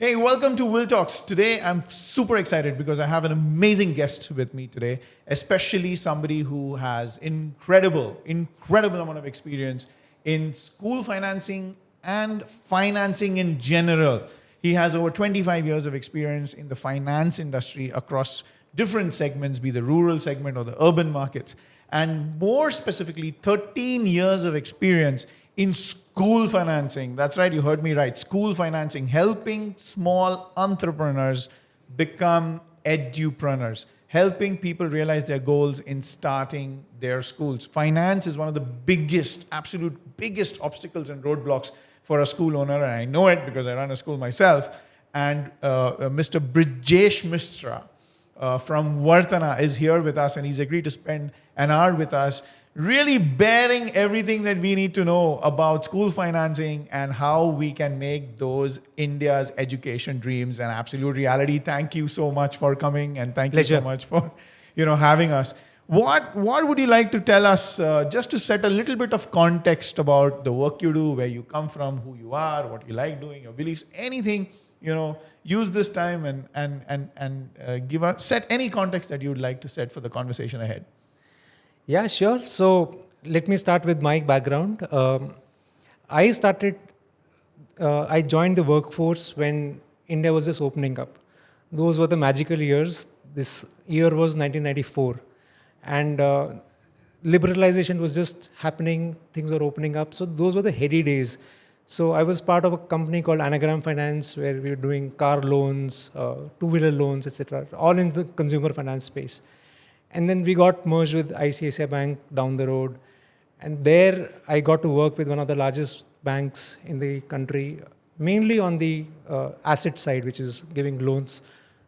Hey, welcome to Will Talks. Today, I'm super excited because I have an amazing guest with me today, especially somebody who has incredible amount of experience in school financing and financing in general. He has over 25 years of experience in the finance industry across different segments, be the rural segment or the urban markets, and more specifically, 13 years of experience in school financing. That's right, you heard me right. School financing, helping small entrepreneurs become edupreneurs, helping people realize their goals in starting their schools. Finance is one of the absolute biggest obstacles and roadblocks for a school owner, and I know it because I run a school myself. And Mr. Brajesh Mishra from Varthana is here with us, and he's agreed to spend an hour with us really bearing everything that we need to know about school financing and how we can make those India's education dreams an absolute reality. Thank you so much for coming, and thank Pleasure. you so much for having us. What would you like to tell us, just to set a little bit of context about the work you do, where you come from, who you are, what you like doing, your beliefs, anything, use this time and set any context that you would like to set for the conversation ahead. Yeah, sure. So let me start with my background. I joined the workforce when India was just opening up. Those were the magical years. This year was 1994. And liberalization was just happening. Things were opening up. So those were the heady days. So I was part of a company called Anagram Finance, where we were doing car loans, two-wheeler loans, etc., all in the consumer finance space. And then we got merged with ICICI Bank down the road. And there I got to work with one of the largest banks in the country, mainly on the asset side, which is giving loans.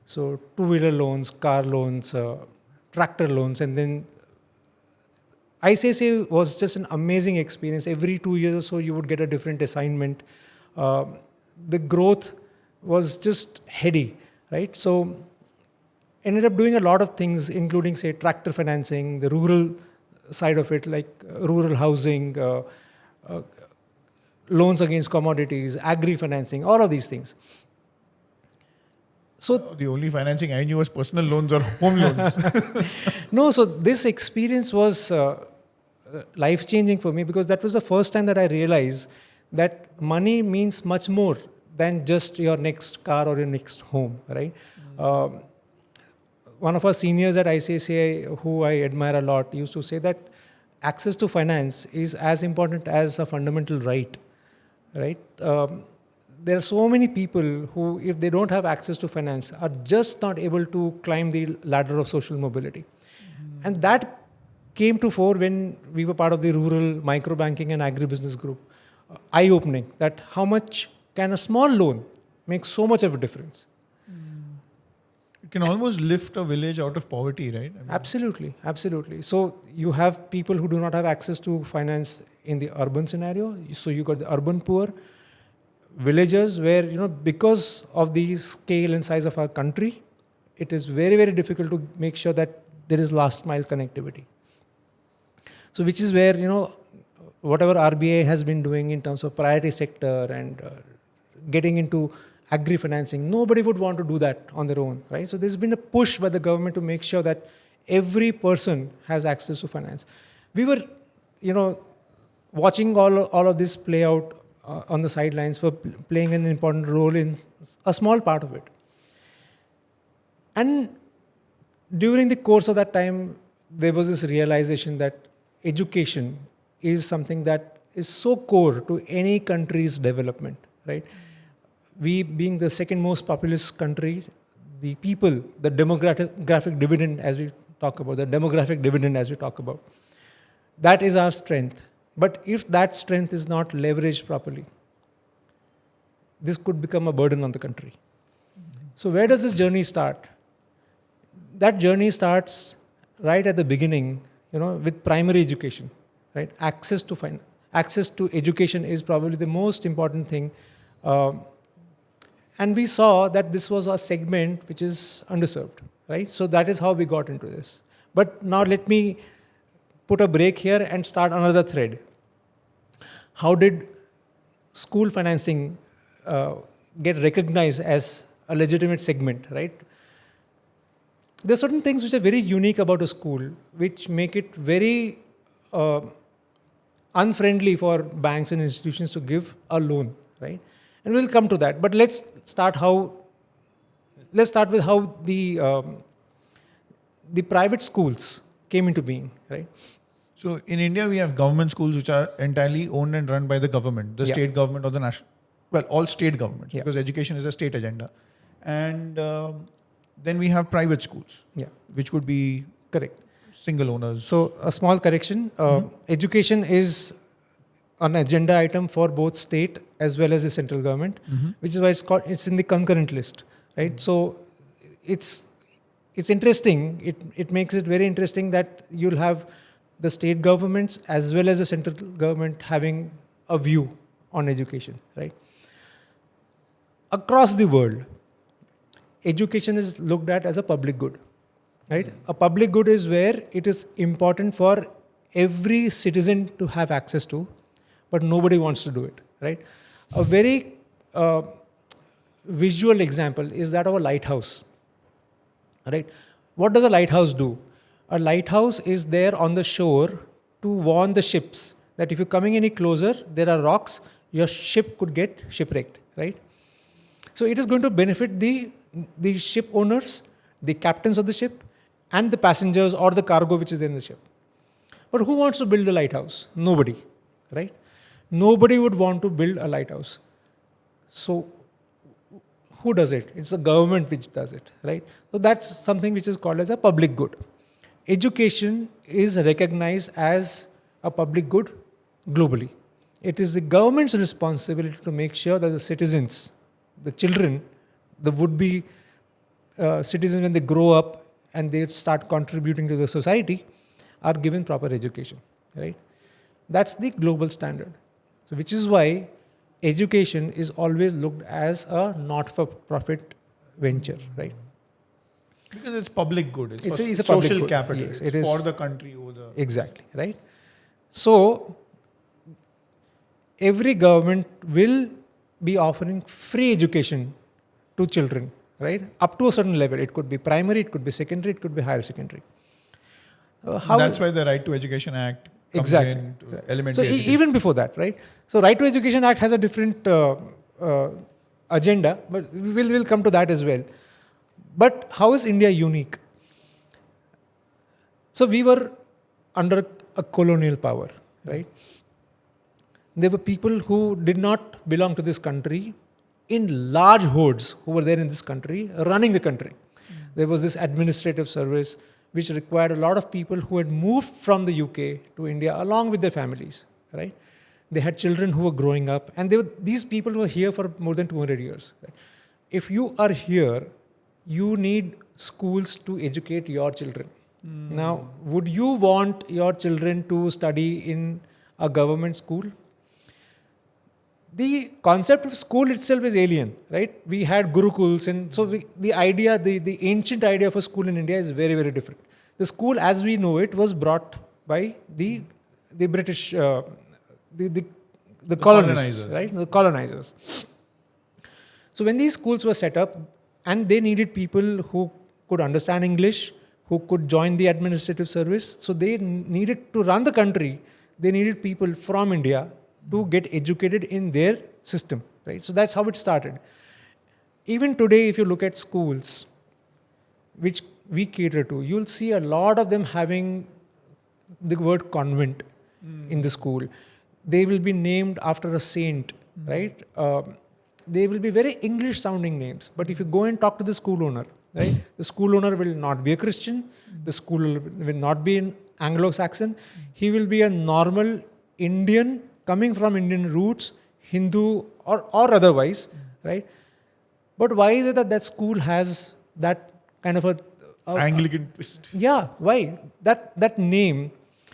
So two-wheeler loans, car loans, tractor loans. And then ICICI was just an amazing experience. Every 2 years or so, you would get a different assignment. The growth was just heady, right? So ended up doing a lot of things, including, say, tractor financing, the rural side of it, like rural housing, loans against commodities, agri financing, all of these things. So the only financing I knew was personal loans or home loans. no, so this experience was life-changing for me, because that was the first time that I realized that money means much more than just your next car or your next home, right? One of our seniors at ICICI, who I admire a lot, used to say that access to finance is as important as a fundamental right? There are so many people who, if they don't have access to finance, are just not able to climb the ladder of social mobility. And that came to fore when we were part of the rural microbanking and agribusiness group. Eye-opening, that how much can a small loan make so much of a difference. It can almost lift a village out of poverty, right? Absolutely. So you have people who do not have access to finance in the urban scenario. So you got the urban poor, villagers where, because of the scale and size of our country, it is very, very difficult to make sure that there is last mile connectivity. So which is where, whatever RBI has been doing in terms of priority sector and getting into agri financing, nobody would want to do that on their own, right? So there's been a push by the government to make sure that every person has access to finance. We were, watching all of this play out on the sidelines, for playing an important role in a small part of it. And during the course of that time, there was this realization that education is something that is so core to any country's development, right? We being the second most populous country, the people, the demographic dividend as we talk about, that is our strength. But if that strength is not leveraged properly, this could become a burden on the country. So where does this journey start? That journey starts right at the beginning, with primary education, right? Access to education is probably the most important thing. And we saw that this was a segment which is underserved, right? So that is how we got into this. But now let me put a break here and start another thread. How did school financing get recognized as a legitimate segment, right? There are certain things which are very unique about a school, which make it very uh, unfriendly for banks and institutions to give a loan, right? And we'll come to that. But let's start with how the private schools came into being, right? So in India, we have government schools which are entirely owned and run by the government, the Yeah. state government or the national, well, all state governments, Yeah. because education is a state agenda. And then we have private schools, Yeah, which would be correct. single owners. So a small correction: education is an agenda item for both state as well as the central government, which is why it's in the concurrent list, right? So it's interesting. It makes it very interesting that you'll have the state governments as well as the central government having a view on education, right? Across the world, education is looked at as a public good, right? A public good is where it is important for every citizen to have access to, but nobody wants to do it, right? A very visual example is that of a lighthouse, right? What does a lighthouse do? A lighthouse is there on the shore to warn the ships that if you're coming any closer, there are rocks, your ship could get shipwrecked, right? So it is going to benefit the ship owners, the captains of the ship, and the passengers or the cargo which is in the ship. But who wants to build a lighthouse? Nobody, right? Nobody would want to build a lighthouse. So who does it? It's the government which does it, right? So that's something which is called as a public good. Education is recognized as a public good globally. It is the government's responsibility to make sure that the citizens, the children, the would-be citizens, when they grow up and they start contributing to the society, are given proper education, right? That's the global standard. So which is why education is always looked as a not-for-profit venture, right? Because it's public good. It's for a public social good. capital. Yes, it's it is for the country or the... Exactly, right? So every government will be offering free education to children, right? Up to a certain level. It could be primary, it could be secondary, it could be higher secondary. That's why the Right to Education Act comes Exactly. in to elementary So education. even before that, right? So Right to Education Act has a different agenda, but we'll come to that as well. But how is India unique? So we were under a colonial power, right? There were people who did not belong to this country in large hordes who were there in this country, running the country. There was this administrative service which required a lot of people who had moved from the UK to India along with their families, right? They had children who were growing up, and these people were here for more than 200 years. Right? If you are here, you need schools to educate your children. Now, would you want your children to study in a government school? The concept of school itself is alien, right? We had gurukuls, and so the ancient idea of a school in India is very, very different. The school, as we know it, was brought by the British, the colonists, colonizers. right? The colonizers. So when these schools were set up, and they needed people who could understand English, who could join the administrative service, so they needed to run the country. They needed people from India to get educated in their system, right? So that's how it started. Even today, if you look at schools, which we cater to, you'll see a lot of them having the word convent in the school. They will be named after a saint, right? They will be very English sounding names. But if you go and talk to the school owner, right? The school owner will not be a Christian. The school will not be an Anglo-Saxon. He will be a normal Indian coming from Indian roots, Hindu or otherwise, right? But why is it that school has that kind of a Anglican twist. yeah, why? That name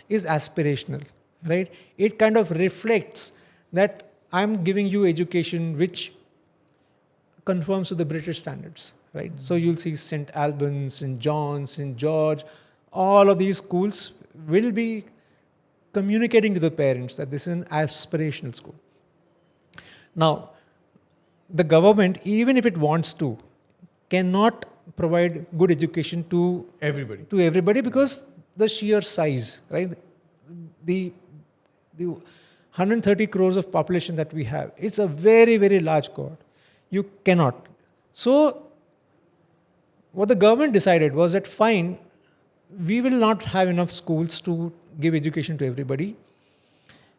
is aspirational, right? It kind of reflects that I'm giving you education which conforms to the British standards, right? So you'll see St. Albans, St. John's, St. George, all of these schools will be communicating to the parents that this is an aspirational school. Now, the government, even if it wants to, cannot provide good education to Everybody. because the sheer size, right? The 130 crores of population that we have, it's a very, very large cohort. You cannot. So what the government decided was that fine, we will not have enough schools to give education to everybody.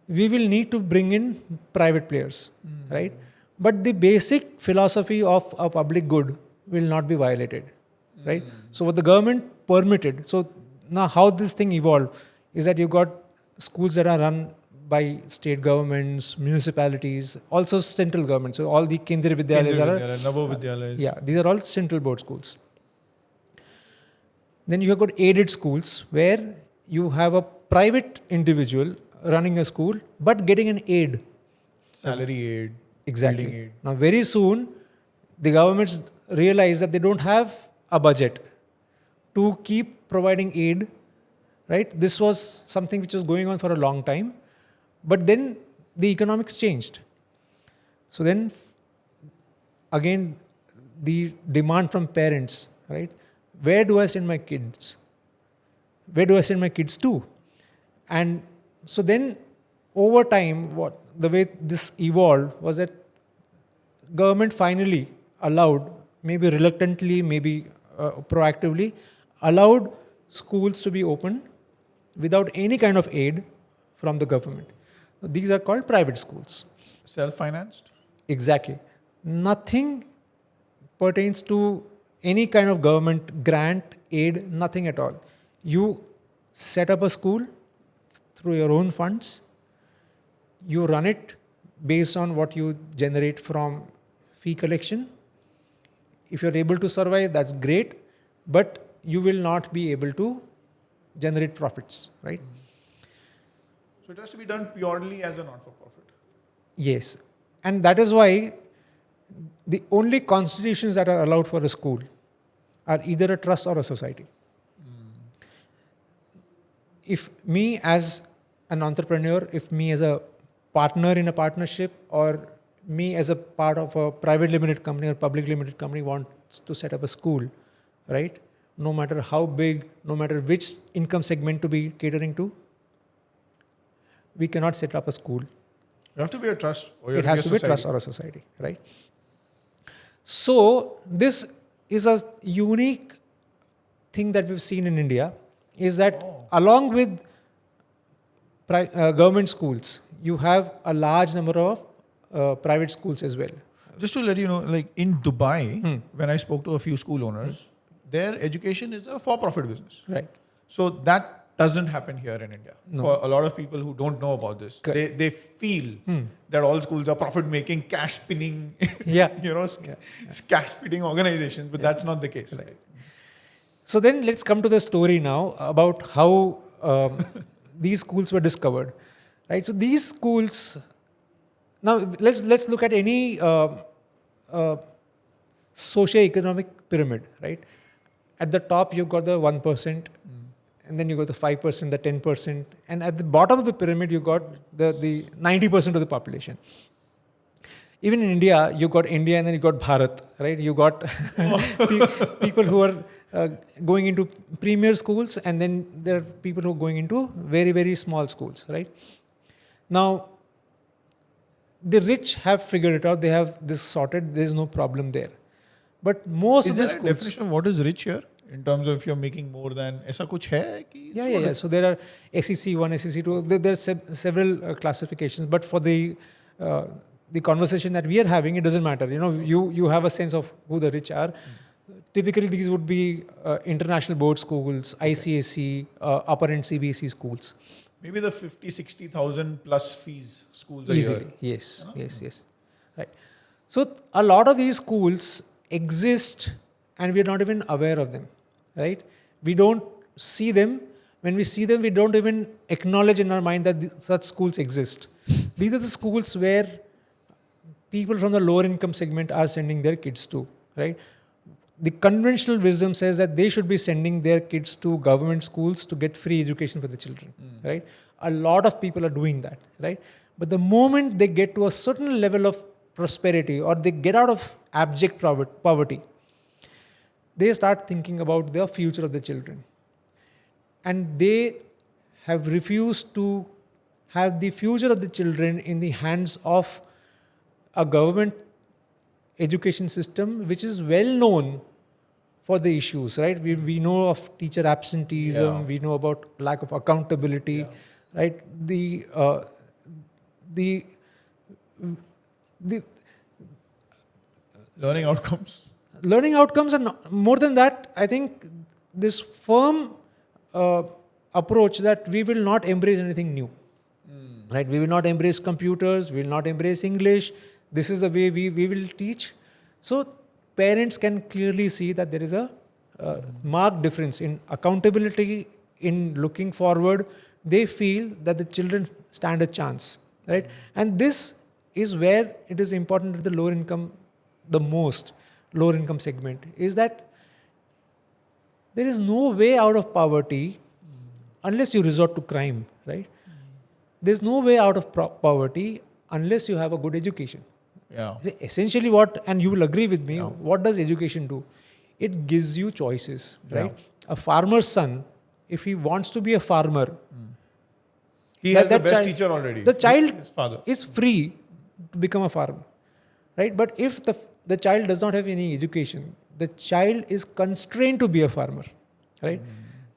We will need to bring in private players, right? But the basic philosophy of a public good will not be violated, right? So what the government permitted, so now how this thing evolved is that you got schools that are run by state governments, municipalities, also central government. So all the Kendriya Vidyalayas Kendriya Vidyalaya, Navo Vidyalayas. yeah, these are all central board schools. Then you have got aided schools where you have a private individual running a school but getting an aid. Salary aid. Exactly. Building aid. Now, very soon, the governments realize that they don't have a budget to keep providing aid, right? This was something which was going on for a long time. But then the economics changed. So then, again, the demand from parents, right? Where do I send my kids? Where do I send my kids to? And so then, over time, the way this evolved was that government finally allowed, maybe reluctantly, maybe proactively, allowed schools to be open without any kind of aid from the government. These are called private schools. Self-financed? Exactly. Nothing pertains to any kind of government grant, aid, nothing at all. You set up a school through your own funds. You run it based on what you generate from fee collection. If you're able to survive, that's great, but you will not be able to generate profits, right? So it has to be done purely as a not-for-profit. Yes. And that is why the only constitutions that are allowed for a school are either a trust or a society. If me as an entrepreneur, if me as a partner in a partnership, or me as a part of a private limited company or public limited company wants to set up a school, right? No matter how big, no matter which income segment to be catering to, we cannot set up a school. You have to be a trust or you It have has to to be be a trust or a society, right? So this is a unique thing that we've seen in India, is that along with government schools, you have a large number of private schools as well. Just to let you know, like in Dubai, when I spoke to a few school owners, their education is a for-profit business. Right. So that doesn't happen here in India. No. For a lot of people who don't know about this, they feel that all schools are profit-making, cash-spinning, Yeah. cash-spinning organizations, but that's not the case. Right. So then let's come to the story now about how these schools were discovered, right? So these schools, now let's look at any socio-economic pyramid, right? At the top, you've got the 1%, and then you got the 5%, the 10%, and at the bottom of the pyramid, you got the 90% of the population. Even in India, you got India and then you got Bharat, right? You got people who are going into premier schools, and then there are people who are going into very, very small schools, right? Now, the rich have figured it out. They have this sorted. There is no problem there. But most Is of the there a schools... definition of what is rich here? In terms of if you're making more than... Aisa kuch hai? Yeah. So there are SEC 1, SEC 2. There are several classifications. But for the conversation that we are having, it doesn't matter. You have a sense of who the rich are. Typically, these would be international board schools, ICSE, upper end CBSE schools. Maybe the 50, 60,000 plus fees schools a Easily. year. Yes. Right. So a lot of these schools exist and we're not even aware of them, right? We don't see them. When we see them, we don't even acknowledge in our mind that such schools exist. These are the schools where people from the lower income segment are sending their kids to, right? The conventional wisdom says that they should be sending their kids to government schools to get free education for the children, right? A lot of people are doing that, right? But the moment they get to a certain level of prosperity, or they get out of abject poverty, they start thinking about the future of the children. And they have refused to have the future of the children in the hands of a government education system which is well known for the issues, right? We know of teacher absenteeism, we know about lack of accountability, right? The Learning outcomes. learning outcomes, and more than that, I think this firm approach that we will not embrace anything new, right? We will not embrace computers, we will not embrace English. This is the way we will teach. So parents can clearly see that there is a marked difference in accountability, in looking forward. They feel that the children stand a chance, right? And this is where it is important that the lower income segment is that there is no way out of poverty unless you resort to crime, right? There's no way out of poverty unless you have a good education. Yeah. Essentially and you will agree with me, what does education do? It gives you choices, right? A farmer's son, if he wants to be a farmer, he has the best teacher already. The child his father is free to become a farmer, right? But if the child does not have any education, the child is constrained to be a farmer, right?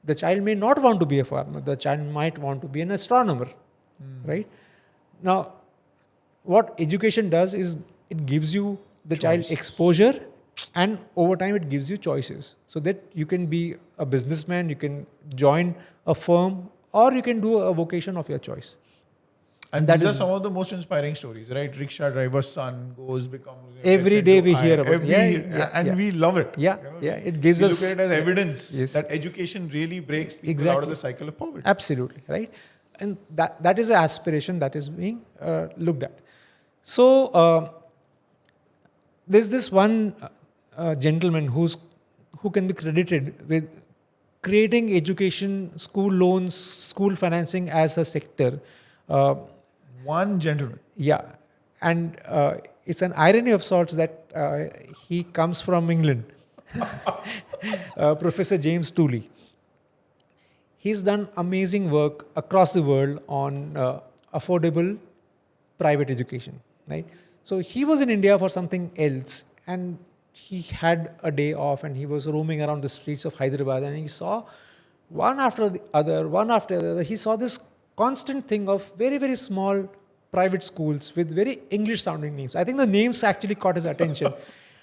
The child may not want to be a farmer. The child might want to be an astronomer, right? Now, what education does is it gives you the child exposure, and over time it gives you choices so that you can be a businessman, you can join a firm, or you can do a vocation of your choice. And these are some of the most inspiring stories, right? Rickshaw driver's son becomes... Every day we hear about it. And we love it. It gives us... We look at it as evidence that education really breaks people out of the cycle of poverty. Absolutely, right? And that is an aspiration that is being looked at. So, there's this one gentleman who can be credited with creating education, school loans, school financing as a sector. One gentleman. Yeah. And it's an irony of sorts that he comes from England. Professor James Tooley. He's done amazing work across the world on affordable private education, right? So he was in India for something else, and he had a day off, and he was roaming around the streets of Hyderabad, and he saw one after the other. He saw this constant thing of very, very small private schools with very English sounding names. I think the names actually caught his attention.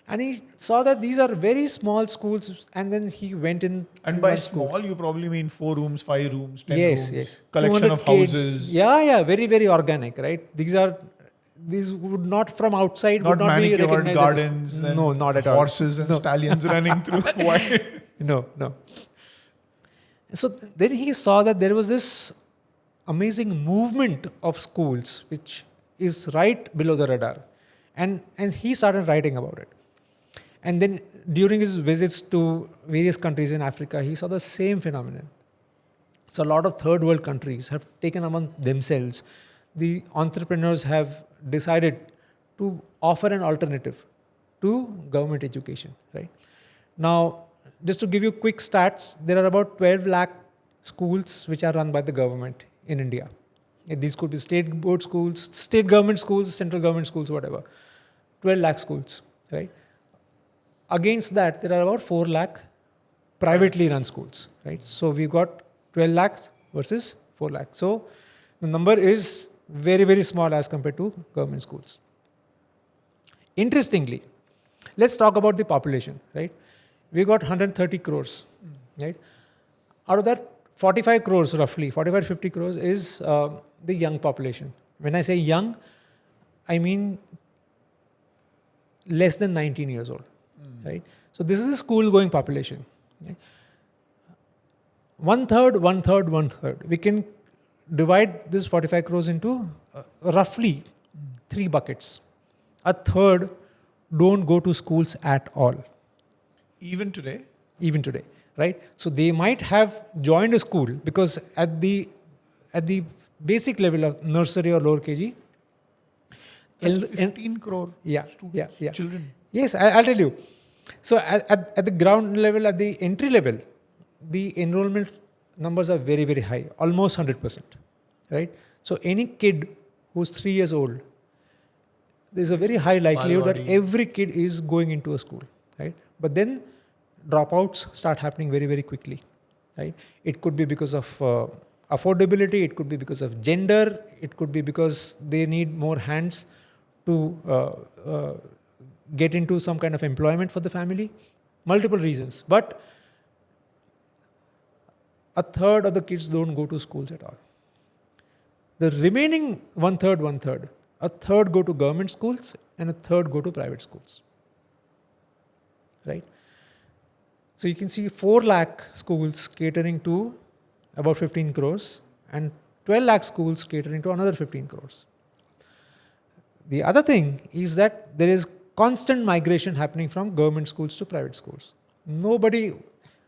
And he saw that these are very small schools, and then he went in. And by small, you probably mean 4 rooms, 5 rooms, 10 rooms. Yes. Collection of kids. houses. Yeah, very, very organic, right? These would not from outside not would not be recognized gardens. No, not at all. Horses and stallions running through. Why? No. So then he saw that there was this amazing movement of schools which is right below the radar, and he started writing about it. And then during his visits to various countries in Africa, he saw the same phenomenon. So a lot of third world countries have taken among themselves. The entrepreneurs have decided to offer an alternative to government education, right? Now, just to give you quick stats, there are about 12 lakh schools which are run by the government in India. These could be state board schools, state government schools, central government schools, whatever. 12 lakh schools, right? Against that, there are about 4 lakh privately run schools, right? So we've got 12 lakhs versus 4 lakhs. So the number is very, very small as compared to government schools. Interestingly, let's talk about the population, right? We got 130 crores, right? Out of that, 45 crores roughly, 45 50 crores is the young population. When I say young, I mean less than 19 years old, right? So this is the school-going population. Right? One third. We can divide this 45 crores into roughly 3 buckets. A third don't go to schools at all. Even today, right? So they might have joined a school because at the basic level of nursery or lower KG, That's En- en- 15 crore yeah, students, yeah. children. Yes, I'll tell you. So at the ground level, at the entry level, the enrollment numbers are very, very high, almost 100%, right? So any kid who's 3 years old, there's a very high likelihood that Balwadi. every kid is going into a school, right? But then dropouts start happening very, very quickly, right? It could be because of affordability, it could be because of gender, it could be because they need more hands to get into some kind of employment for the family, multiple reasons. But a third of the kids don't go to schools at all. The remaining one third, a third go to government schools and a third go to private schools, right? So you can see 4 lakh schools catering to about 15 crores and 12 lakh schools catering to another 15 crores. The other thing is that there is constant migration happening from government schools to private schools.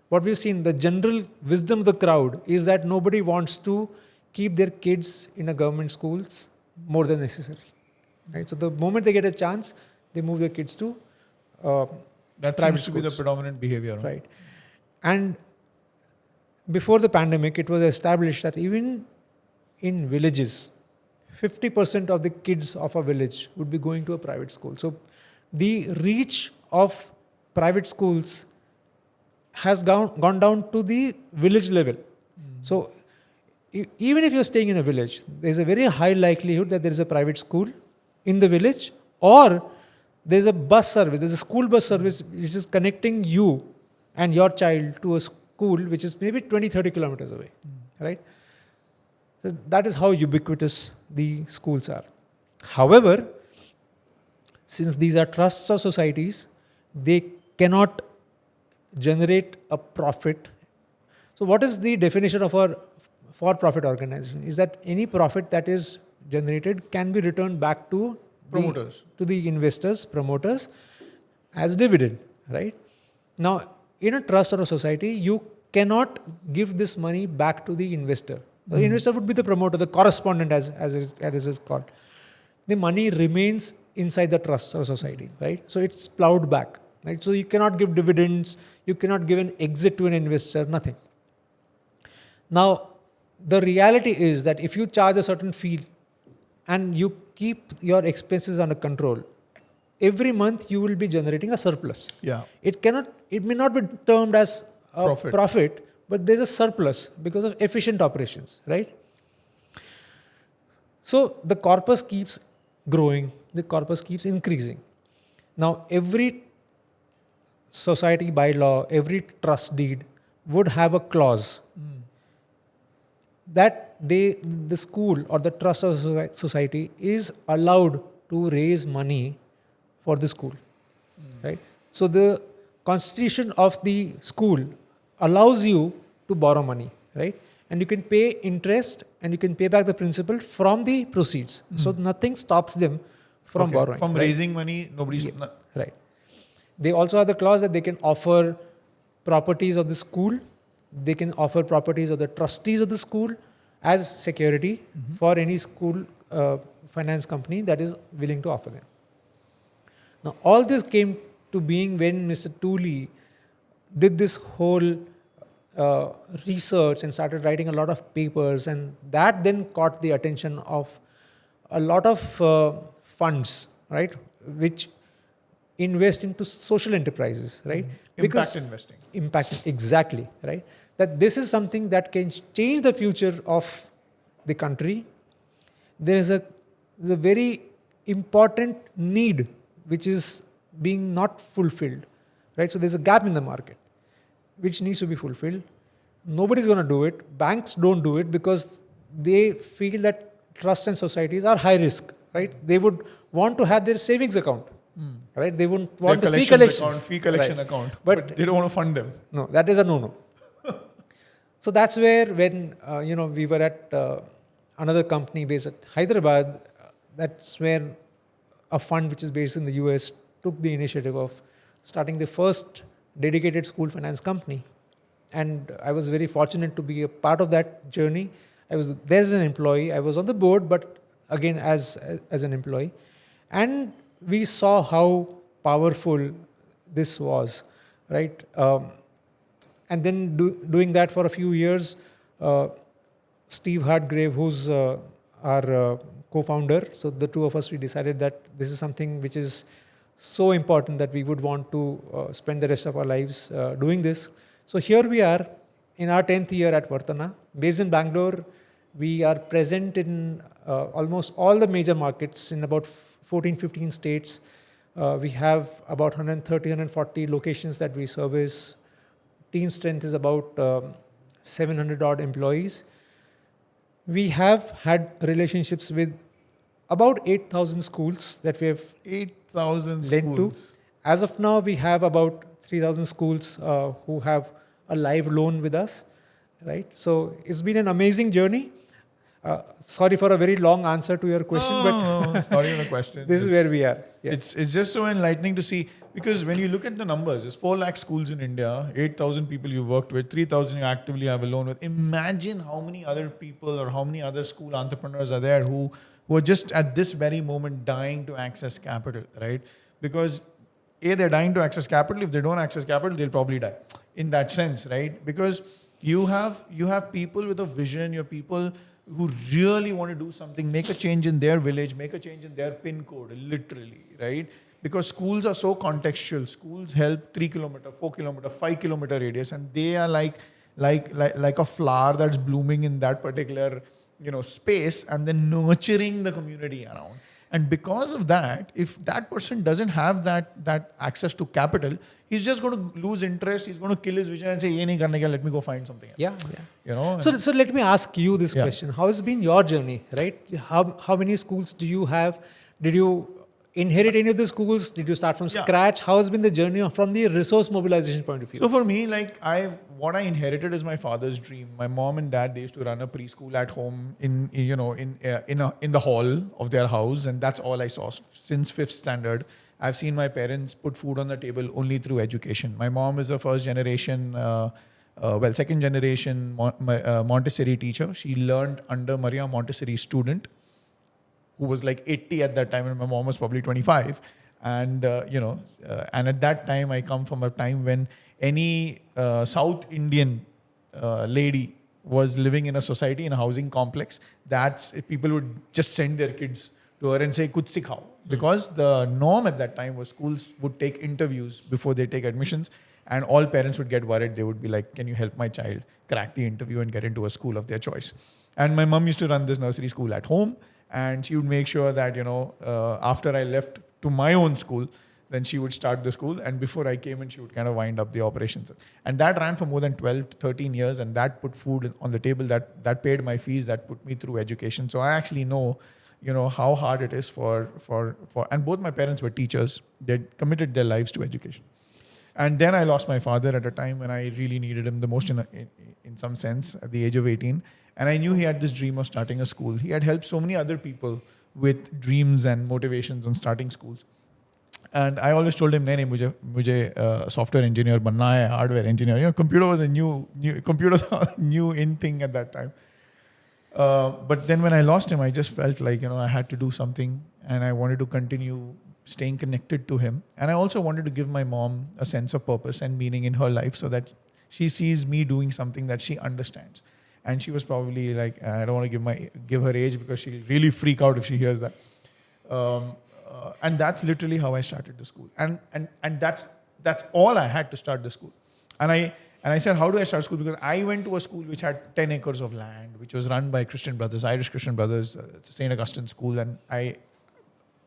What we've seen, the general wisdom of the crowd is that nobody wants to keep their kids in a government schools more than necessary. Right? So the moment they get a chance, they move their kids to That private seems to be the schools. predominant behavior. Right. And before the pandemic, it was established that even in villages, 50% of the kids of a village would be going to a private school. So the reach of private schools has gone down to the village level. So even if you're staying in a village, there's a very high likelihood that there is a private school in the village, or there's a bus service, there's a school bus service which is connecting you and your child to a school which is maybe 20-30 kilometers away, right? So that is how ubiquitous the schools are. However, since these are trusts or societies, they cannot generate a profit. So what is the definition of a for-profit organization? Is that any profit that is generated can be returned back to Promoters. to the investors, promoters, as dividend, right? Now, in a trust or a society, you cannot give this money back to the investor. The investor would be the promoter, the correspondent, as it is called. The money remains inside the trust or society, right? So it's plowed back, right? So you cannot give dividends, you cannot give an exit to an investor, nothing. Now, the reality is that if you charge a certain fee and you keep your expenses under control, every month you will be generating a surplus. Yeah. It may not be termed as a Profit. but there's a surplus because of efficient operations, right? So the corpus keeps growing, the corpus keeps increasing. Now, every society bylaw, every trust deed would have a clause that the school or the trust or society is allowed to raise money for the school, right? So the constitution of the school allows you to borrow money, right? And you can pay interest and you can pay back the principal from the proceeds. So nothing stops them from borrowing. From right? raising money, nobody's... Right. They also have the clause that they can offer properties of the school, they can offer properties of the trustees of the school as security for any school finance company that is willing to offer them. Now, all this came to being when Mr. Tooley did this whole research and started writing a lot of papers, and that then caught the attention of a lot of funds, right, which invest into social enterprises, right? Impact investing. Impact, exactly, right? That this is something that can change the future of the country. There is a very important need which is being not fulfilled, right? So there's a gap in the market which needs to be fulfilled. Nobody's going to do it. Banks don't do it because they feel that trusts and societies are high risk, right? They would want to have their savings account, right? They wouldn't want the fee collection right. account, but they don't want to fund them. No, that is a no-no. So that's where when we were at another company based at Hyderabad, that's where a fund which is based in the US took the initiative of starting the first dedicated school finance company. And I was very fortunate to be a part of that journey. I was there as an employee. I was on the board, but again as an employee. And we saw how powerful this was, right? And then doing that for a few years, uh, Steve Hartgrave, who's our co-founder, so the two of us, we decided that this is something which is so important that we would want to spend the rest of our lives doing this. So here we are in our 10th year at Varthana. Based in Bangalore, we are present in almost all the major markets in about 14, 15 states. We have about 130, 140 locations that we service. Team strength is about 700 odd employees. We have had relationships with about 8,000 schools that we have 8,000 led to. schools. As of now, we have about 3,000 schools who have a live loan with us, right? So it's been an amazing journey. Sorry for a very long answer to your question, but No, it's not even a question. this is where we are. Yeah. It's just so enlightening to see, because when you look at the numbers, it's 4 lakh schools in India, 8,000 people you worked with, 3,000 you actively have a loan with. Imagine how many other people or how many other school entrepreneurs are there who are just at this very moment dying to access capital, right? Because they're dying to access capital. If they don't access capital, they'll probably die. In that sense, right? Because you have people with a vision. You have people who really want to do something, make a change in their village, make a change in their pin code, literally, right? Because schools are so contextual. Schools help 3 kilometer, 4 kilometer, 5 kilometer radius, and they are like a flower that's blooming in that particular space, and then nurturing the community around. And because of that, if that person doesn't have that access to capital, he's just going to lose interest. He's going to kill his vision and say, "Ye nahi karne ka, let me go find something else." Yeah. So let me ask you this question: how has been your journey? Right? How many schools do you have? Did you inherit any of the schools? Did you start from scratch? How has been the journey from the resource mobilization point of view? So for me, what I inherited is my father's dream. My mom and dad, they used to run a preschool at home in the hall of their house, and that's all I saw since 5th standard. I've seen my parents put food on the table only through education. My mom is a second generation Montessori teacher. She learned under Maria Montessori student, who was like 80 at that time, and my mom was probably 25. And and at that time, I come from a time when any South Indian lady was living in a society, in a housing complex, that's people would just send their kids to her and say, "Kuch sikhao." Because the norm at that time was schools would take interviews before they take admissions, and all parents would get worried. They would be like, "Can you help my child crack the interview and get into a school of their choice?" And my mom used to run this nursery school at home, and she would make sure that after I left to my own school, then she would start the school, and before I came in, she would kind of wind up the operations. And that ran for more than 12 to 13 years, and that put food on the table, that paid my fees, that put me through education. So I actually know how hard it is for and both my parents were teachers. They committed their lives to education. And then I lost my father at a time when I really needed him the most in some sense, at the age of 18. And I knew he had this dream of starting a school. He had helped so many other people with dreams and motivations on starting schools. And I always told him, "नहीं मुझे software engineer बनना है, hardware engineer." Computer was a new in thing at that time. But then when I lost him, I just felt like I had to do something, and I wanted to continue staying connected to him. And I also wanted to give my mom a sense of purpose and meaning in her life, so that she sees me doing something that she understands. And she was probably like, I don't want to give her age, because she'll really freak out if she hears that. And that's literally how I started the school. And that's all I had to start the school. And I said, how do I start school? Because I went to a school which had 10 acres of land, which was run by Christian Brothers, Irish Christian Brothers. It's a St. Augustine school. And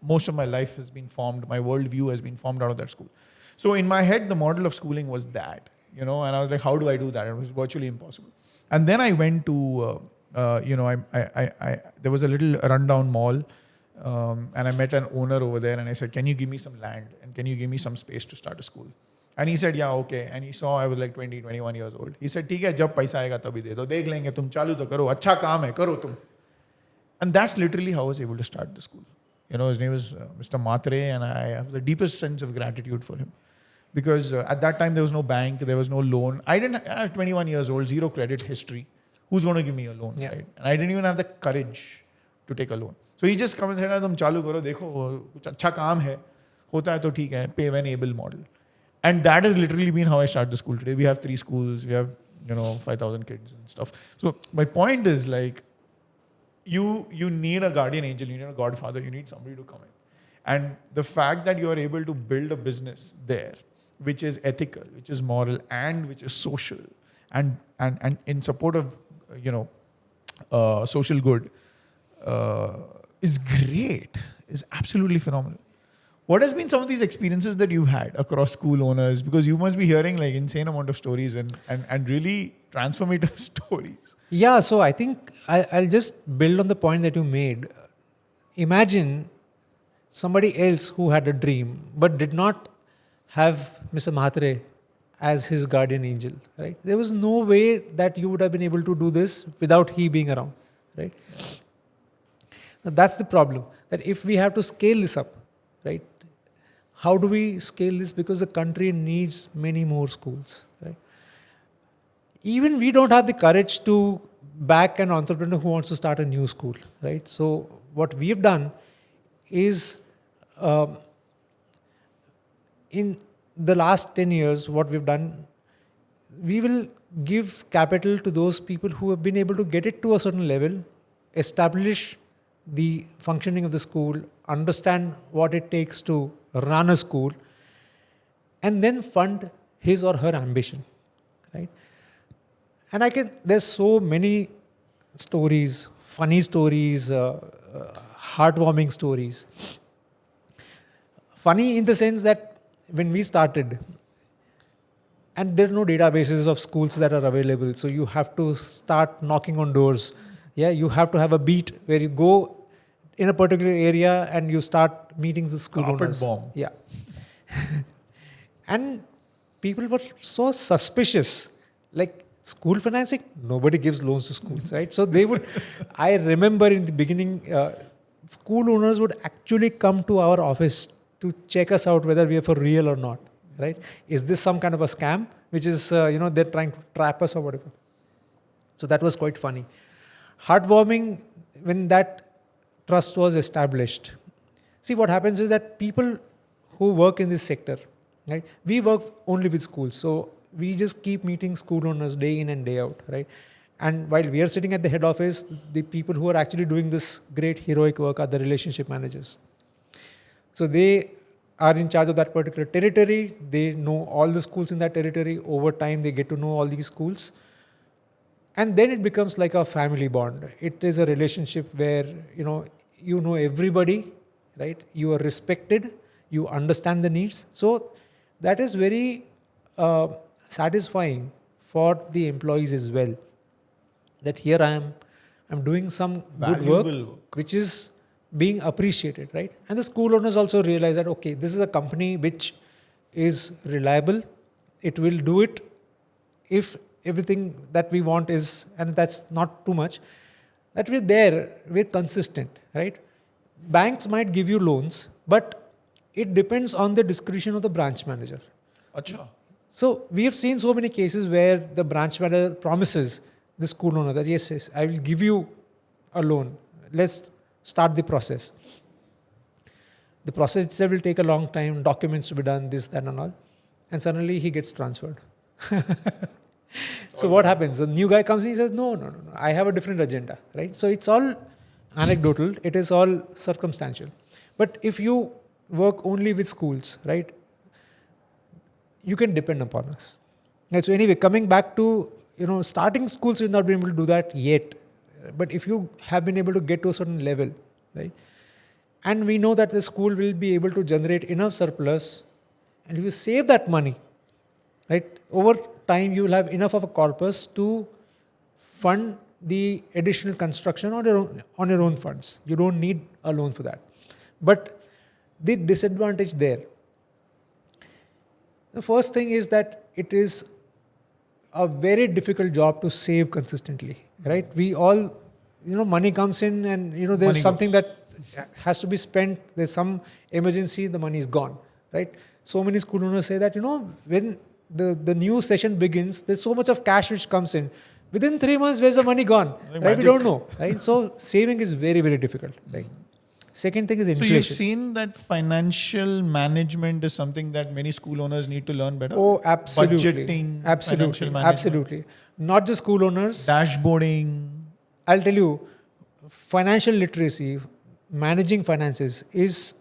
most of my life has been formed, my worldview has been formed out of that school. So in my head, the model of schooling was that, and I was like, how do I do that? It was virtually impossible. And then I went to, there was a little rundown mall, and I met an owner over there, and I said, "Can you give me some land, and can you give me some space to start a school?" And he said, "Yeah, okay." And he saw I was like 20, 21 years old. He said, "ठीक है, जब पैसा आएगा तभी दे दो, देख लेंगे, तुम चालू तो करो, अच्छा काम है, करो तुम." And that's literally how I was able to start the school. His name is Mr. Matre, and I have the deepest sense of gratitude for him. Because at that time, there was no bank, there was no loan. I was 21 years old, zero credit history. Who's going to give me a loan, right? And I didn't even have the courage to take a loan. So he just comes and said, तुम चालू करो, देखो कुछ अच्छा काम है, होता है तो ठीक है, pay when able model. And that has literally been how I started the school today. We have 3 schools, we have 5,000 kids and stuff. So my point is like, you need a guardian angel, you need a godfather, you need somebody to come in. And the fact that you are able to build a business there, which is ethical, which is moral, and which is social, and in support of social good, is great, is absolutely phenomenal. What has been some of these experiences that you've had across school owners? Because you must be hearing like insane amount of stories and really transformative stories. Yeah, so I think I'll just build on the point that you made. Imagine somebody else who had a dream but did not have Mr. Mahatare as his guardian angel, right? There was no way that you would have been able to do this without he being around, right? Now that's the problem, that if we have to scale this up, right? How do we scale this? Because the country needs many more schools, right? Even we don't have the courage to back an entrepreneur who wants to start a new school, right? So what we've done is, in the last 10 years, what we've done, we will give capital to those people who have been able to get it to a certain level, establish the functioning of the school, understand what it takes to run a school, and then fund his or her ambition, right? And there's so many stories, funny stories, heartwarming stories. Funny in the sense that when we started, and there are no databases of schools that are available, so you have to start knocking on doors. Yeah, you have to have a beat where you go in a particular area and you start meeting the school owners. Bomb. Yeah. And people were so suspicious. Like, school financing, nobody gives loans to schools, right? So they would, I remember in the beginning, school owners would actually come to our office to check us out whether we are for real or not, right? Is this some kind of a scam, which is, they're trying to trap us or whatever. So that was quite funny. Heartwarming when that trust was established. See, what happens is that people who work in this sector, right? We work only with schools. So we just keep meeting school owners day in and day out, right? And while we are sitting at the head office, the people who are actually doing this great heroic work are the relationship managers. So they are in charge of that particular territory. They know all the schools in that territory. Over time, they get to know all these schools. And then it becomes like a family bond. It is a relationship where, you know everybody, right? You are respected. You understand the needs. So that is very satisfying for the employees as well. That here I'm doing some good work, which is being appreciated, right? And the school owners also realize that, okay, this is a company which is reliable. It will do it if everything that we want is, and that's not too much, that we're there, we're consistent, right? Banks might give you loans, but it depends on the discretion of the branch manager. Achha. So we have seen so many cases where the branch manager promises the school owner that, yes, I will give you a loan. Let's start the process. The process itself will take a long time, documents to be done, this, that and all. And suddenly he gets transferred. So what happens? The new guy comes in, he says, no, I have a different agenda, right? So it's all anecdotal. It is all circumstantial. But if you work only with schools, right, you can depend upon us. Right, so anyway, coming back to, starting schools, we've not been able to do that yet. But if you have been able to get to a certain level, right, and we know that the school will be able to generate enough surplus, and if you save that money, right, over time you will have enough of a corpus to fund the additional construction on your own funds. You don't need a loan for that. But the disadvantage there, the first thing is that it is a very difficult job to save consistently, right? We all, money comes in and, there's Money something goes. that has to be spent. There's some emergency, the money is gone, right? So many school owners say that, when the new session begins, there's so much of cash which comes in. Within 3 months, where's the money gone? Right? We don't know, right? So saving is very, very difficult, right? Second thing is So inflation. you've seen that financial management is something that many school owners need to learn better. Oh, absolutely. Budgeting, Absolutely. financial management, Absolutely. Not just school owners. dashboarding. I'll tell you, financial literacy, managing finances is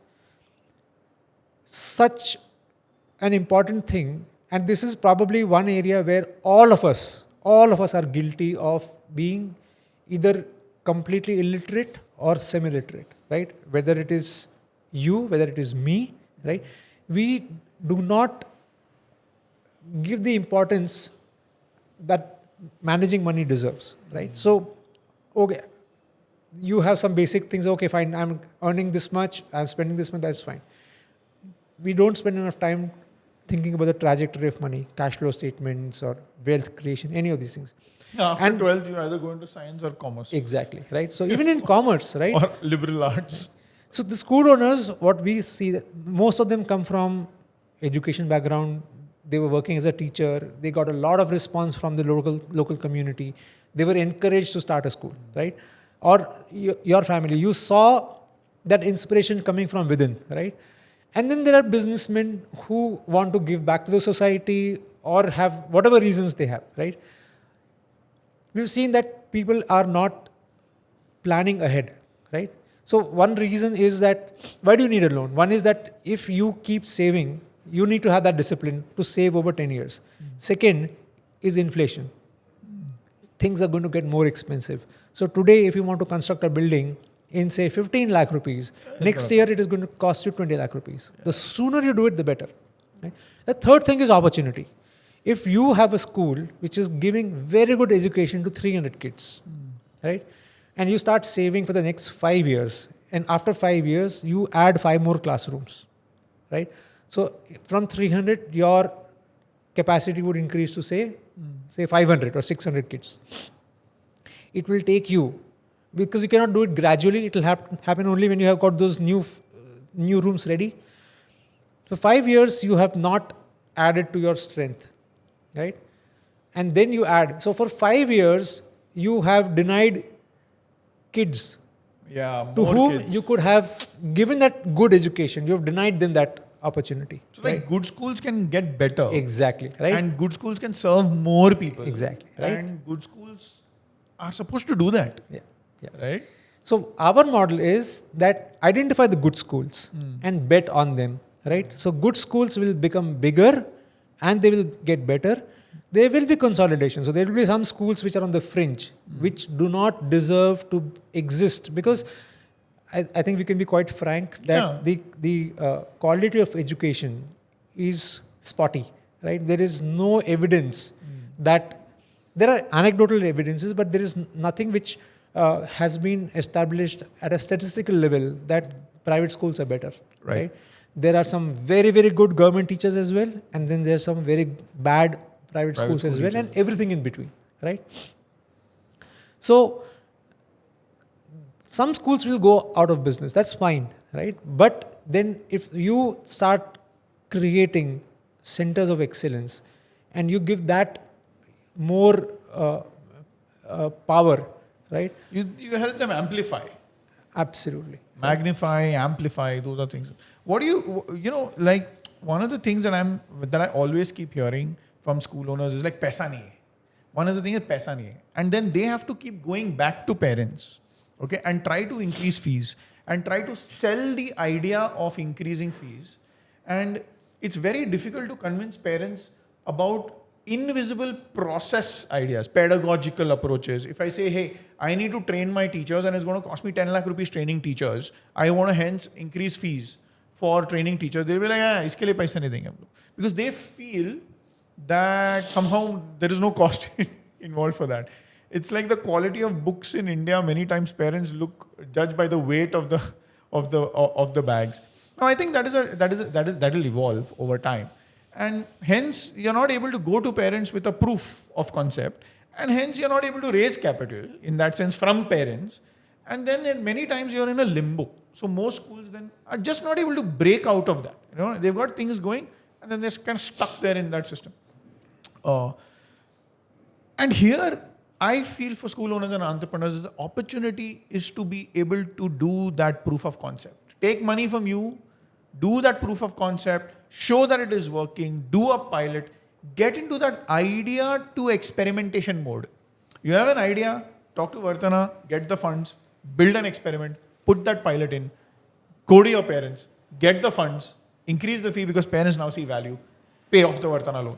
such an important thing. And this is probably one area where all of us are guilty of being either completely illiterate or semi-literate, right? Whether it is you, whether it is me, right? We do not give the importance that managing money deserves, right? So, okay, you have some basic things. Okay, fine. I'm earning this much. I'm spending this much. That's fine. We don't spend enough time thinking about the trajectory of money, cash flow statements, or wealth creation, any of these things. After And- 12th, you either go into science or commerce. Exactly, right? So even in commerce, right? Or liberal arts. So the school owners, what we see, most of them come from education background. They were working as a teacher. They got a lot of response from the local community. They were encouraged to start a school, right? Or your family, you saw that inspiration coming from within, right? And then there are businessmen who want to give back to the society or have whatever reasons they have, right? We've seen that people are not planning ahead, right? So one reason is that why do you need a loan? One is that if you keep saving, you need to have that discipline to save over 10 years. Second is inflation. Things are going to get more expensive. So today, if you want to construct a building in say 15 lakh rupees, next year it is going to cost you 20 lakh rupees. The sooner you do it, the better. Right? The third thing is opportunity. If you have a school which is giving very good education to 300 kids, right? And you start saving for the next 5 years, and after 5 years, you add 5 more classrooms, right? So from 300, your capacity would increase to say 500 or 600 kids. It will take you, because you cannot do it gradually, it will happen only when you have got those new rooms ready. So 5 years, you have not added to your strength, right? And then you add. So for 5 years, you have denied kids Yeah, to more whom kids. you could have given that good education. You have denied them that opportunity. So like good schools can get better. Exactly, right? And good schools can serve more people. Exactly, right? And good schools are supposed to do that. Yeah, yeah. Right? So our model is that identify the good schools and bet on them, right? So good schools will become bigger and they will get better. There will be consolidation. So there will be some schools which are on the fringe, which do not deserve to exist, because I think we can be quite frank that the quality of education is spotty, right? There is no evidence that there are anecdotal evidences, but there is nothing which has been established at a statistical level that private schools are better, right? There are some very, very good government teachers as well, and then there are some very bad private schools as well, and everything in between, right? So some schools will go out of business. That's fine, right? But then if you start creating centers of excellence and you give that more power, right? You help them amplify. Absolutely. Magnify, amplify, those are things. What do you like one of the things that I always keep hearing from school owners is like paisa nahi hai. One of the things is paisa nahi hai. And then they have to keep going back to parents, okay, and try to increase fees and try to sell the idea of increasing fees. And it's very difficult to convince parents about invisible process ideas, pedagogical approaches. If I say, hey, I need to train my teachers and it's going to cost me 10 lakh rupees training teachers, I want to hence increase fees for training teachers, they'll be like, iske liye paisa nahi denge hum log. Because they feel that somehow there is no cost involved for that. It's like the quality of books in India. Many times parents judge by the weight of the bags. Now I think that will evolve over time. And hence, you're not able to go to parents with a proof of concept. And hence, you're not able to raise capital in that sense from parents. And then many times you're in a limbo. So most schools then are just not able to break out of that. They've got things going and then they're kind of stuck there in that system. And here, I feel for school owners and entrepreneurs, the opportunity is to be able to do that proof of concept. Take money from you, do that proof of concept, show that it is working, do a pilot, get into that idea to experimentation mode. You have an idea, talk to Varthana, get the funds, build an experiment, put that pilot in, go to your parents, get the funds, increase the fee because parents now see value, pay off the Varthana loan.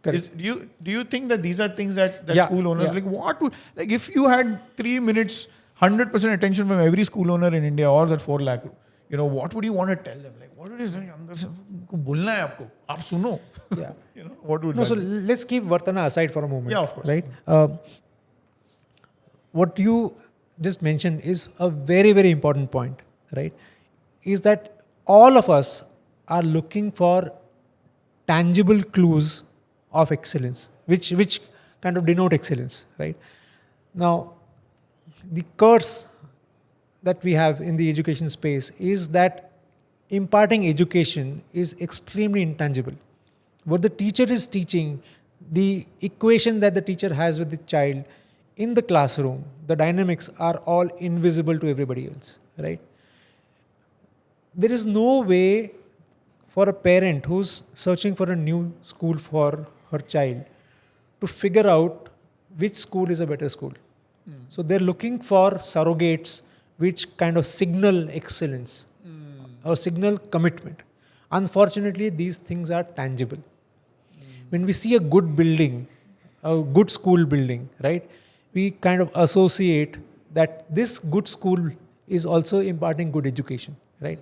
Do you think that these are things that school owners like? What would, like if you had 3 minutes, 100% attention from every school owner in India or that 4 lakh, what would you want to tell them? Like, what would you say? अंदर से उनको बोलना है आपको, आप सुनो. Yeah. What would? No, so let's keep Varthana aside for a moment. Yeah, of course. Right. What you just mentioned is a very, very important point. Right. Is that all of us are looking for tangible clues of excellence, which kind of denote excellence, right? Now, the curse that we have in the education space is that imparting education is extremely intangible. What the teacher is teaching, the equation that the teacher has with the child in the classroom, the dynamics are all invisible to everybody else, right? There is no way for a parent who's searching for a new school for her child to figure out which school is a better school. So they're looking for surrogates which kind of signal excellence or signal commitment. Unfortunately, these things are tangible. When we see a good building, a good school building, right, we kind of associate that this good school is also imparting good education, right?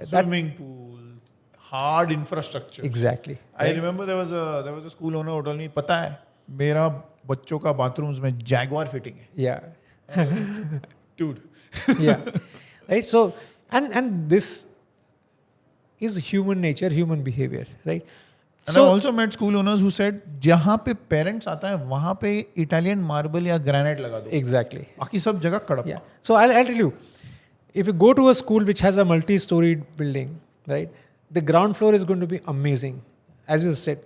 Swimming pools, hard infrastructure. Exactly. I remember there was a school owner who told me, पता है मेरा बच्चों का bathrooms में Jaguar fitting है. Yeah. Dude. Yeah. Right. So and this is human nature, human behavior, right? And I also met school owners who said जहाँ पे parents आता है वहाँ पे Italian marble या granite लगा दो. Exactly. बाकी सब जगह कड़प. Yeah. So I'll tell you, if you go to a school which has a multi-storied building, right, the ground floor is going to be amazing. As you said,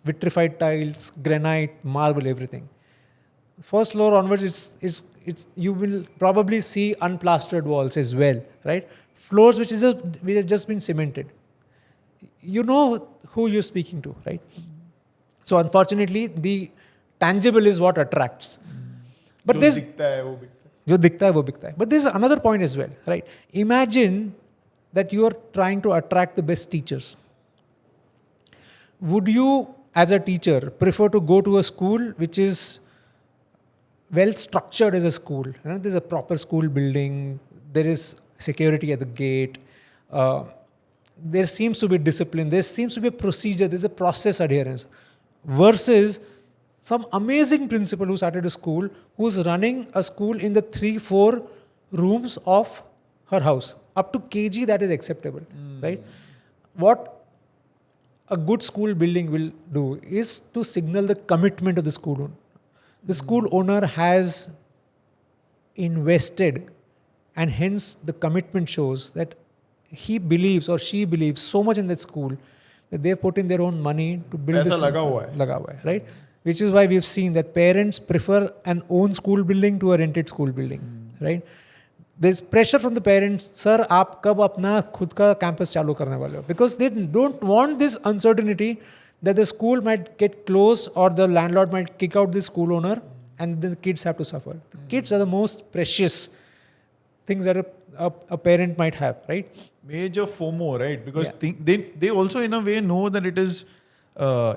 vitrified tiles, granite, marble, everything. First floor onwards, it's you will probably see unplastered walls as well, right? Floors which have just been cemented. You know who you're speaking to, right? So unfortunately, the tangible is what attracts. But there's जो दिखता है वो बिकता है. But there's another point as well, right? Imagine that you are trying to attract the best teachers. Would you, as a teacher, prefer to go to a school which is well structured as a school? There's a proper school building. There is security at the gate. There seems to be discipline. There seems to be a procedure. There's a process adherence. Versus some amazing principal who started a school, who's running a school in the 3-4 rooms of her house. Up to kg, that is acceptable, right? What a good school building will do is to signal the commitment of the school owner. The school owner has invested, and hence the commitment shows that he believes or she believes so much in that school that they've put in their own money to build this. लगा हुआ है, right? Which is why we've seen that parents prefer an own school building to a rented school building, right? There's pressure from the parents, sir, आप कब अपना खुद का campus चालू करने वाले हो? Because they don't want this uncertainty that the school might get closed or the landlord might kick out the school owner and the kids have to suffer. The kids are the most precious things that a parent might have, right? Major FOMO, right? Because they also in a way know that it is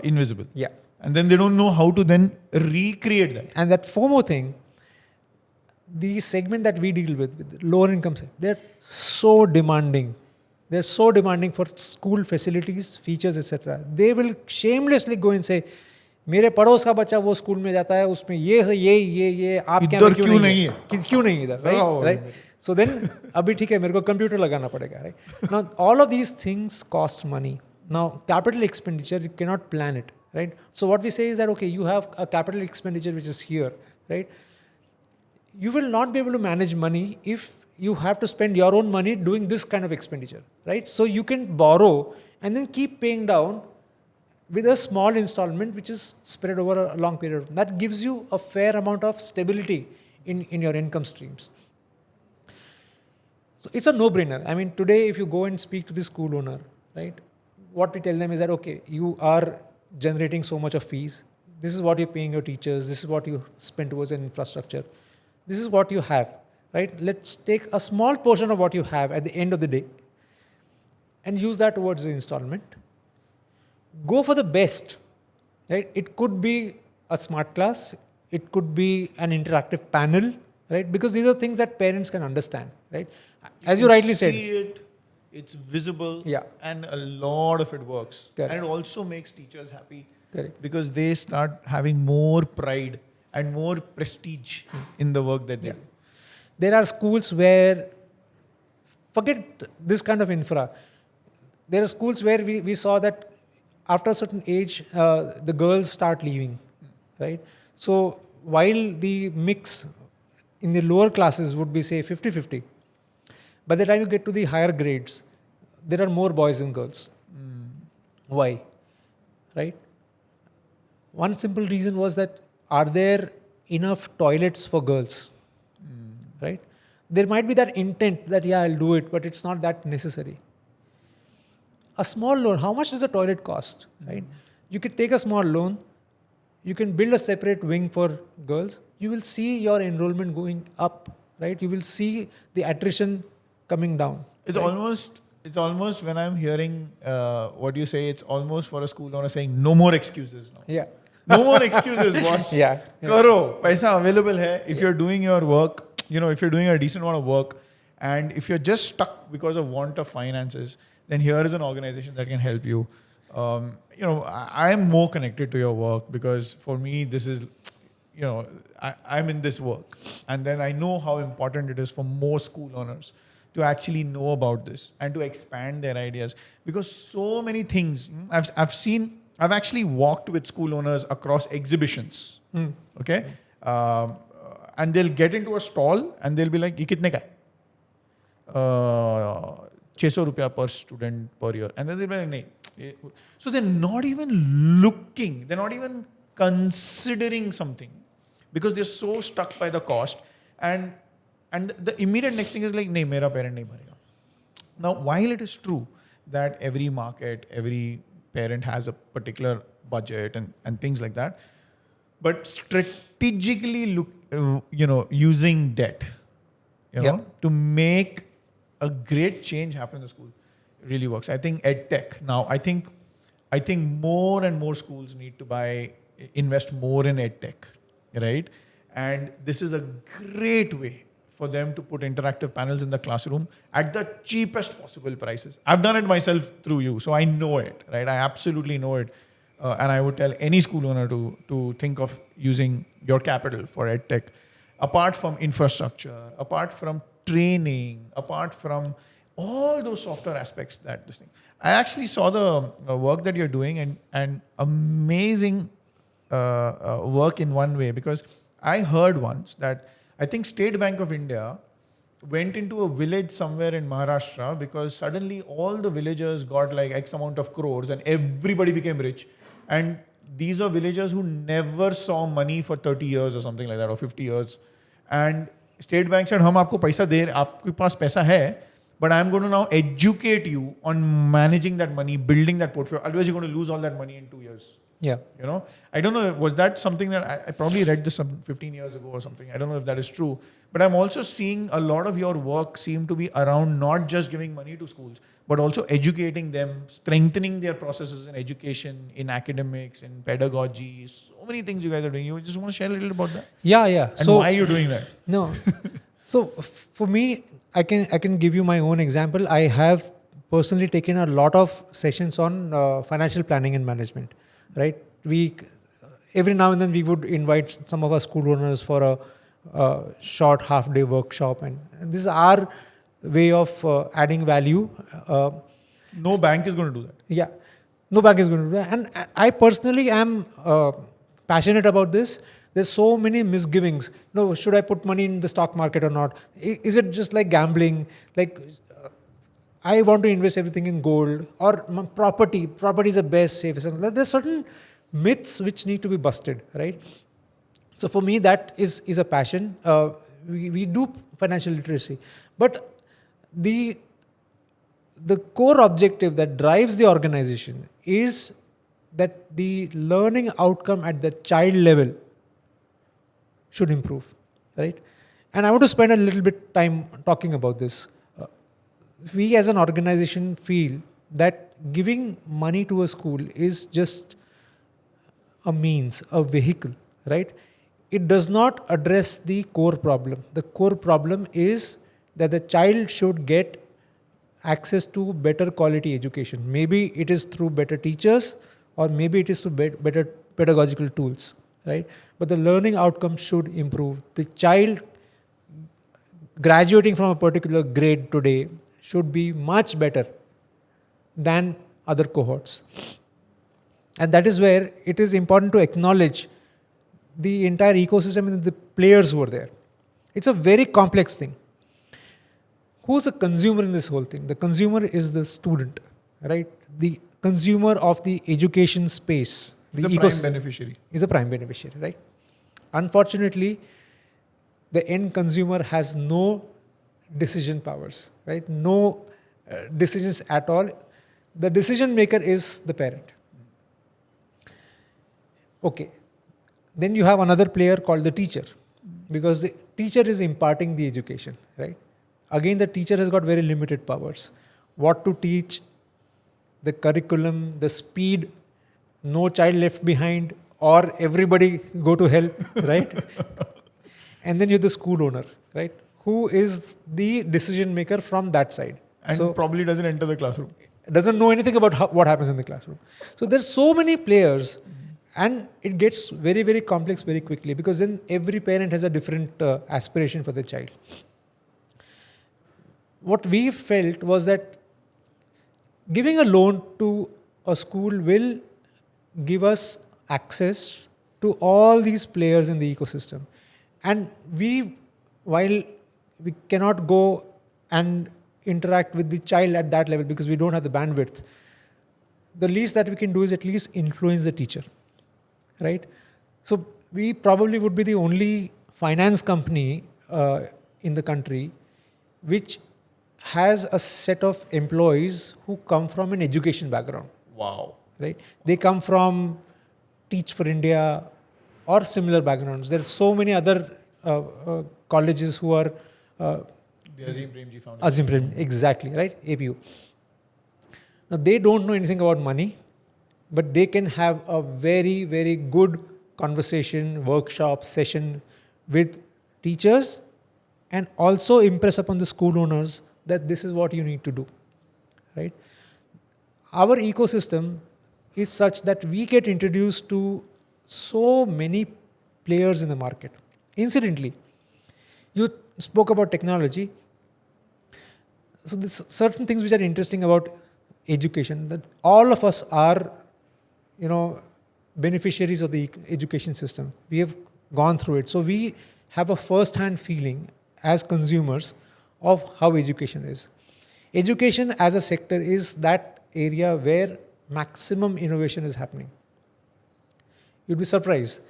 invisible. Yeah. And then they don't know how to then recreate that. And that FOMO thing, the segment that we deal with lower income, they're so demanding. They're so demanding for school facilities, features, etc. They will shamelessly go and say, मेरे पड़ोस का बच्चा वो school में जाता है उसमें ये आप क्या क्यों नहीं है क्यों नहीं इधर, right? So then अभी ठीक है मेरे को कंप्यूटर लगाना पड़ेगा, right? Now all of these things cost money. Now capital expenditure, you cannot plan it, right? So what we say is that okay, you have a capital expenditure which is here, right? You will not be able to manage money if you have to spend your own money doing this kind of expenditure, right? So you can borrow and then keep paying down with a small installment which is spread over a long period. That gives you a fair amount of stability in your income streams. So it's a no-brainer. I mean, today if you go and speak to the school owner, right, what we tell them is that, okay, you are generating so much of fees. This is what you're paying your teachers. This is what you spend towards an infrastructure. This is what you have, right? Let's take a small portion of what you have at the end of the day and use that towards the installment. Go for the best, right? It could be a smart class. It could be an interactive panel, right? Because these are things that parents can understand, right? As you rightly said. See it, it's visible, Yeah. and a lot of it works. Correct. And it also makes teachers happy Correct. because they start having more pride and more prestige in the work that they Yeah. do. There are schools where, forget this kind of infra, there are schools where we saw that after a certain age, the girls start leaving, right? So while the mix in the lower classes would be, say, 50-50, by the time you get to the higher grades, there are more boys than girls. Why? Right? One simple reason was that, are there enough toilets for girls? Right? There might be that intent that, yeah, I'll do it, but it's not that necessary. A small loan, how much does a toilet cost? Right? You could take a small loan, you can build a separate wing for girls, you will see your enrollment going up, right? You will see the attrition coming down. It's almost when I'm hearing what you say, it's almost for a school owner saying, no more excuses now. Yeah. No more excuses, boss. Yeah. Karo, paisa available hai. If you're doing your work, if you're doing a decent amount of work, and if you're just stuck because of want of finances, then here is an organization that can help you. I'm more connected to your work because for me, this is, I'm in this work. And then I know how important it is for more school owners to actually know about this and to expand their ideas. Because so many things, I've actually walked with school owners across exhibitions. Okay? And they'll get into a stall and they'll be like, "Ye kitne ka hai?" 600 rupiah per student per year. And then they'll be like, "Nahi." So they're not even looking, they're not even considering something because they're so stuck by the cost. And the immediate next thing is like, "Nahi, mera parent nahi bharega." Now, while it is true that every market, every parent has a particular budget and things like that, but strategically using debt, to make a great change happen in the school really works. I think EdTech now, I think more and more schools need to invest more in EdTech, right? And this is a great way for them to put interactive panels in the classroom at the cheapest possible prices. I've done it myself through you, so I know it, right? I absolutely know it. And I would tell any school owner to think of using your capital for EdTech. Apart from infrastructure, apart from training, apart from all those software aspects that this thing. I actually saw the work that you're doing and amazing work in one way, because I heard once that I think State Bank of India went into a village somewhere in Maharashtra because suddenly all the villagers got like X amount of crores and everybody became rich. And these are villagers who never saw money for 30 years or something like that, or 50 years. And State Bank said, "हम आपको पैसा दे, आपके पास पैसा है, but I'm going to now educate you on managing that money, building that portfolio. Otherwise, you're going to lose all that money in 2 years." Yeah. I don't know, was that something that I probably read this some 15 years ago or something. I don't know if that is true. But I'm also seeing a lot of your work seem to be around not just giving money to schools, but also educating them, strengthening their processes in education, in academics, in pedagogy. So many things you guys are doing. You just want to share a little about that? Yeah. And why are you doing that? No. So for me, I can give you my own example. I have personally taken a lot of sessions on financial planning and management. Right? Every now and then we would invite some of our school owners for a short half-day workshop, and this is our way of adding value. No bank is going to do that. Yeah, no bank is going to do that. And I personally am passionate about this. There's so many misgivings. Should I put money in the stock market or not? Is it just like gambling? Like I want to invest everything in gold or property. Property is the best, safest. There's certain myths which need to be busted, right? So for me, that is a passion. We do financial literacy, but the the core objective that drives the organization is that the learning outcome at the child level should improve, right? And I want to spend a little bit time talking about this. We as an organization feel that giving money to a school is just a means, a vehicle, right? It does not address the core problem. The core problem is that the child should get access to better quality education. Maybe it is through better teachers, or maybe it is through better pedagogical tools, right? But the learning outcome should improve. The child graduating from a particular grade today should be much better than other cohorts. And that is where it is important to acknowledge the entire ecosystem and the players who are there. It's a very complex thing. Who's the consumer in this whole thing? The consumer is the student, right? The consumer of the education space. The prime beneficiary. Is a prime beneficiary, right? Unfortunately, the end consumer has no decision powers, right? No decisions at all. The decision maker is the parent. Okay. Then you have another player called the teacher, because the teacher is imparting the education, right? Again, the teacher has got very limited powers. What to teach, the curriculum, the speed, no child left behind, or everybody go to hell, right? And then you're the school owner, right? Who is the decision maker from that side. And so probably doesn't enter the classroom. Doesn't know anything about what happens in the classroom. So there's so many players, and it gets very, very complex very quickly, because then every parent has a different aspiration for the child. What we felt was that giving a loan to a school will give us access to all these players in the ecosystem. And while we cannot go and interact with the child at that level because we don't have the bandwidth, the least that we can do is at least influence the teacher, right? So we probably would be the only finance company in the country which has a set of employees who come from an education background. Wow. Right? They come from Teach for India or similar backgrounds. There are so many other colleges who are... the Azim Premji Foundation. Azim Prem, exactly, right? APU. Now, they don't know anything about money, but they can have a very, very good conversation, workshop, session with teachers, and also impress upon the school owners that this is what you need to do, right? Our ecosystem is such that we get introduced to so many players in the market. Incidentally, you spoke about technology. So there's certain things which are interesting about education, that all of us are, beneficiaries of the education system. We have gone through it. So we have a first-hand feeling as consumers of how education is. Education as a sector is that area where maximum innovation is happening. You'd be surprised.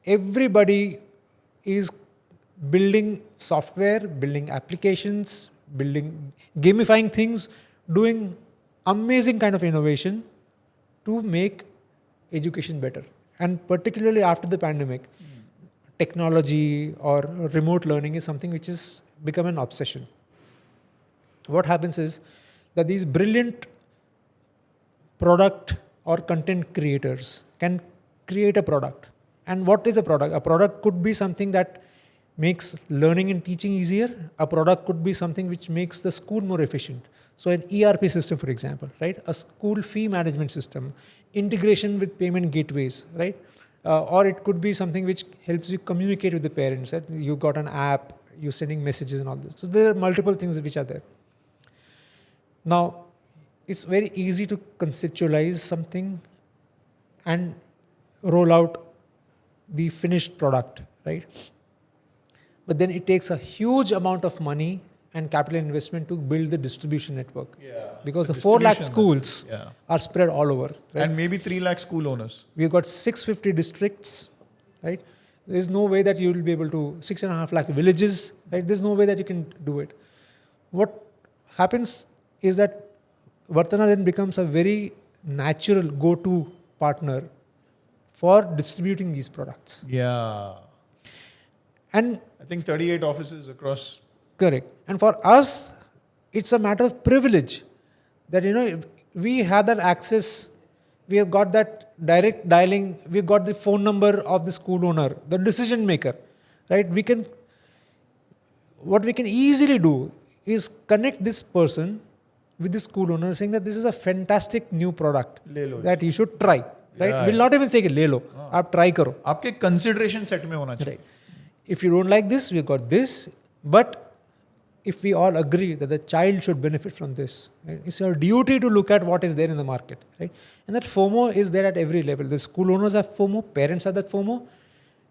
Everybody is building software, building applications, gamifying things, doing amazing kind of innovation to make education better. And particularly after the pandemic, technology or remote learning is something which has become an obsession. What happens is that these brilliant product or content creators can create a product. And what is a product? A product could be something that makes learning and teaching easier. A product could be something which makes the school more efficient. So an ERP system, for example, right? A school fee management system, integration with payment gateways, right? Or it could be something which helps you communicate with the parents. Right? You got an app, you're sending messages and all this. So there are multiple things which are there. Now, it's very easy to conceptualize something and roll out the finished product, right? But then it takes a huge amount of money and capital investment to build the distribution network. Yeah. Because So the 4 lakh distribution, schools yeah. are spread all over. Right? And maybe 3 lakh school owners. We've got 650 districts, right? There's no way that you will be able to, 6.5 lakh villages, right? There's no way that you can do it. What happens is that Varthana then becomes a very natural go-to partner for distributing these products. Yeah. And I think 38 offices across. correct. And for us, it's a matter of privilege that, if we have that access, we have got that direct dialing, we've got the phone number of the school owner, the decision maker, right? What we can easily do is connect this person with the school owner saying that this is a fantastic new product ले लो. that you should try, right? Yeah, We'll not even say, ले लो, आप try करो. आपके consideration set में होना चाहिए. Right. If you don't like this, we got this. But if we all agree that the child should benefit from this, right? It's your duty to look at what is there in the market, right? And that FOMO is there at every level. The school owners have FOMO, parents have that FOMO,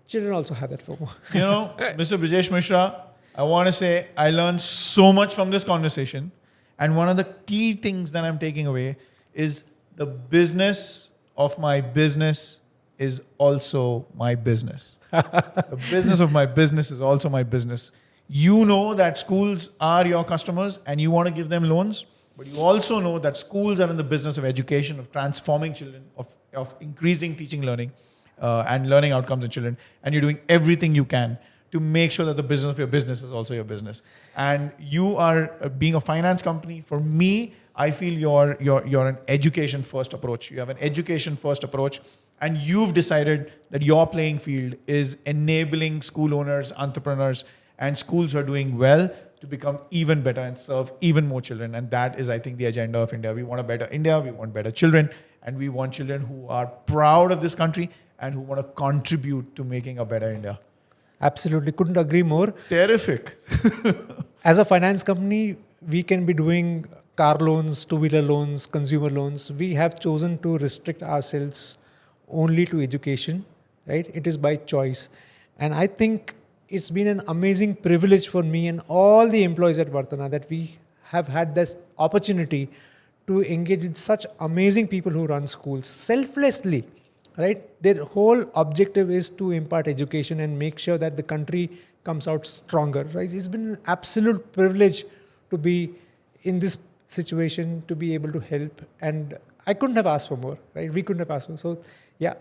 children also have that FOMO. You know, Mr. Brajesh Mishra, I want to say I learned so much from this conversation. And one of the key things that I'm taking away is the business of my business is also my business. The business of my business is also my business. You know that schools are your customers and you want to give them loans, but you also know that schools are in the business of education, of transforming children, of increasing teaching learning and learning outcomes in children. And you're doing everything you can to make sure that the business of your business is also your business. And you are being a finance company. For me, I feel you're an education first approach. You have an education first approach. And you've decided that your playing field is enabling school owners, entrepreneurs, and schools who are doing well to become even better and serve even more children. And that is, I think, the agenda of India. We want a better India, we want better children, and we want children who are proud of this country and who want to contribute to making a better India. Absolutely, couldn't agree more. Terrific. As a finance company, we can be doing car loans, two-wheeler loans, consumer loans. We have chosen to restrict ourselves only to education, right? It is by choice. And I think it's been an amazing privilege for me and all the employees at Varthana that we have had this opportunity to engage with such amazing people who run schools selflessly, right? Their whole objective is to impart education and make sure that the country comes out stronger, right? It's been an absolute privilege to be in this situation, to be able to help. And I couldn't have asked for more, right? We couldn't have asked for more. So, yeah.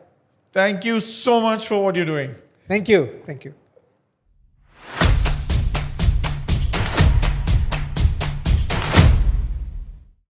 Thank you so much for what you're doing. Thank you. Thank you.